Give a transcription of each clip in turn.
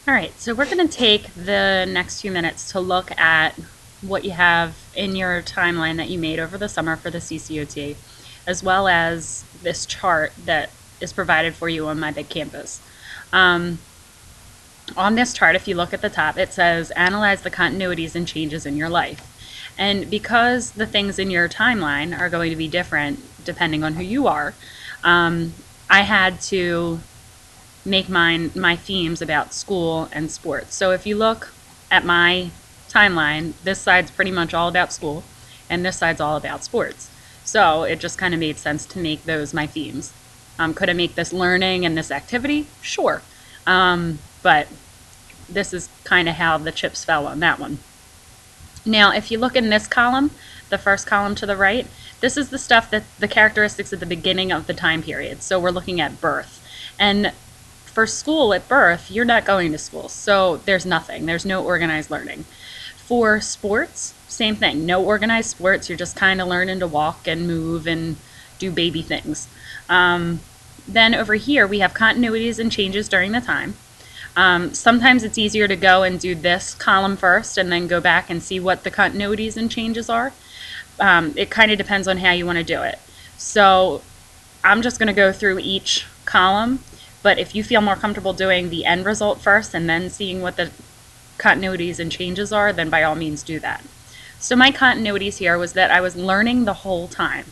All right, so we're going to take the next few minutes to look at what you have in your timeline that you made over the summer for the ccot, as well as this chart that is provided for you on my big campus. On this chart, if you look at the top, it says analyze the continuities and changes in your life. And because the things in your timeline are going to be different depending on who you are, I had to make my themes about school and sports. So if you look at my timeline, this side's pretty much all about school, and this side's all about sports. So it just kind of made sense to make those my themes. Could I make this learning and this activity? Sure. But this is kind of how the chips fell on that one. Now, if you look in this column, the first column to the right, this is the stuff that the characteristics at the beginning of the time period. So we're looking at birth. And for school at birth, you're not going to school, so there's nothing. There's no organized learning. For sports, same thing. No organized sports. You're just kind of learning to walk and move and do baby things. Then over here, we have continuities and changes during the time. Sometimes it's easier to go and do this column first and then go back and see what the continuities and changes are. It kind of depends on how you want to do it. So I'm just going to go through each column, but if you feel more comfortable doing the end result first and then seeing what the continuities and changes are, then by all means do that. So my continuities here was that I was learning the whole time.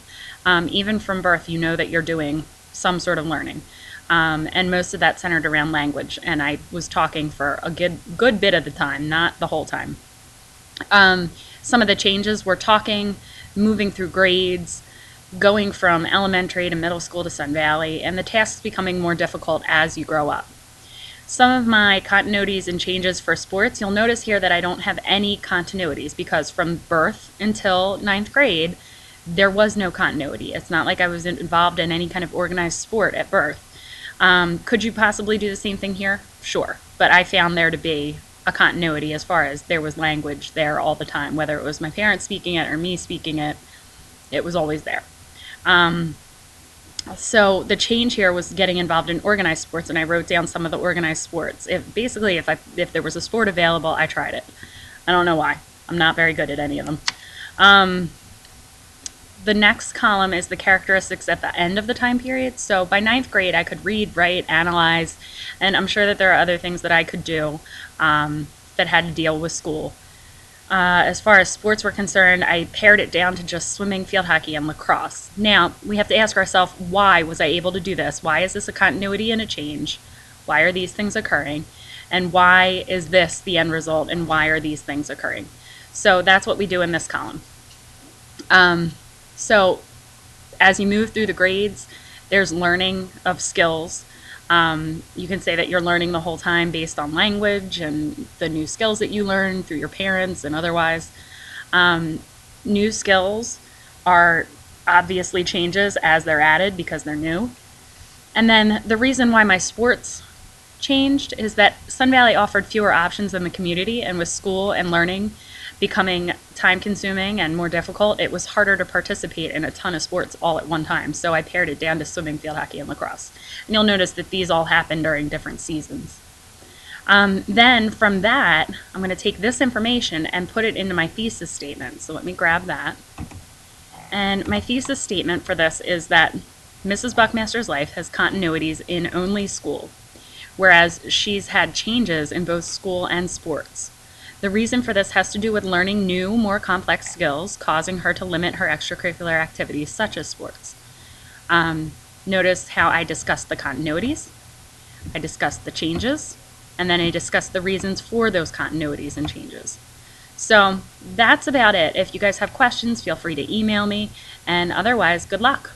Even from birth, you know that you're doing some sort of learning. And most of that centered around language, and I was talking for a good bit of the time, not the whole time. Some of the changes were talking, moving through grades, going from elementary to middle school to Sun Valley, and the tasks becoming more difficult as you grow up. Some of my continuities and changes for sports, you'll notice here that I don't have any continuities because from birth until 9th grade, there was no continuity. It's not like I was involved in any kind of organized sport at birth. Could you possibly do the same thing here? Sure, but I found there to be a continuity as far as there was language there all the time, whether it was my parents speaking it or me speaking it, it was always there. So the change here was getting involved in organized sports, and I wrote down some of the organized sports. If there was a sport available, I tried it. I don't know why. I'm not very good at any of them. The next column is the characteristics at the end of the time period. So by 9th grade, I could read, write, analyze, and I'm sure that there are other things that I could do that had to deal with school. As far as sports were concerned, I pared it down to just swimming, field hockey, and lacrosse. Now, we have to ask ourselves, why was I able to do this? Why is this a continuity and a change? Why are these things occurring? And why is this the end result? And why are these things occurring? So that's what we do in this column. So as you move through the grades, there's learning of skills. You can say that you're learning the whole time based on language and the new skills that you learn through your parents and otherwise. New skills are obviously changes as they're added because they're new. And then the reason why my sports changed is that Sun Valley offered fewer options in the community, and with school and learning becoming time-consuming and more difficult, it was harder to participate in a ton of sports all at one time. So I pared it down to swimming, field hockey, and lacrosse. And you'll notice that these all happen during different seasons. Then from that, I'm going to take this information and put it into my thesis statement. So let me grab that. And my thesis statement for this is that Mrs. Buckmaster's life has continuities in only school, whereas she's had changes in both school and sports. The reason for this has to do with learning new, more complex skills, causing her to limit her extracurricular activities such as sports. Notice how I discussed the continuities, I discussed the changes, and then I discussed the reasons for those continuities and changes. So that's about it. If you guys have questions, feel free to email me, and otherwise, good luck.